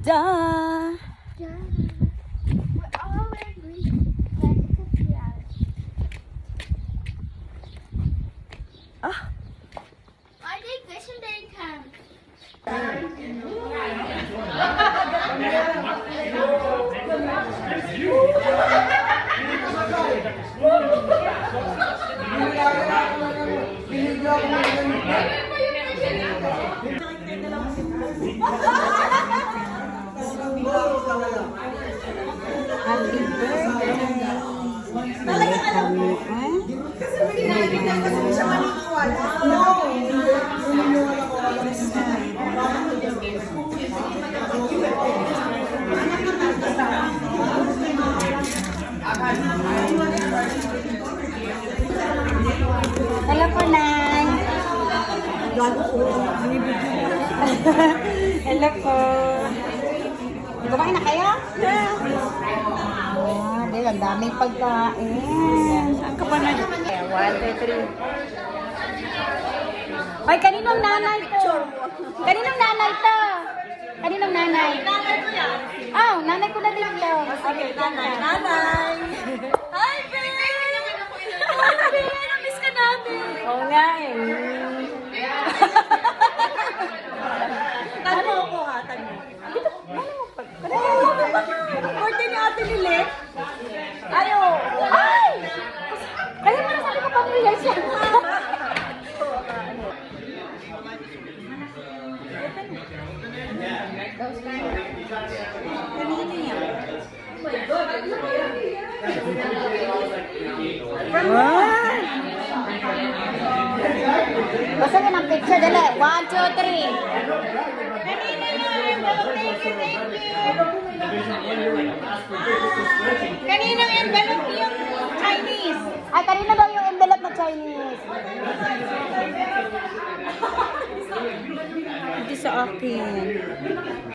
ganda. Ah, I think this one didn't come. happy birthday. Talaga kami, eh? Kasi may ginagawa kasi hindi siya maniniwala. Hello po, Nay. Hello po. Kumain na kayo? Ah, dahil ang daming pagkain. Saan ka ba na? 1, 2, 3. Ay, kaninong nanay to? Kaninong nanay to? Kaninong nanay? Nanay ko yan. Oh, nanay ko na din to. Okay, nanay. Nanay! Hi, babe! Hi, babe! Namiss ka namin! Oo nga eh. Tanmo ko ha, tanmo. Birthday ni Ate Lilet? Ayo! Ay! Kaya mo na sabi ko pamilya siya. Basta mo ng picture, dali. 1, 2, 3. Kaninang envelope yung Chinese? Ay, kanina daw yung envelope na Chinese. Hindi sa akin.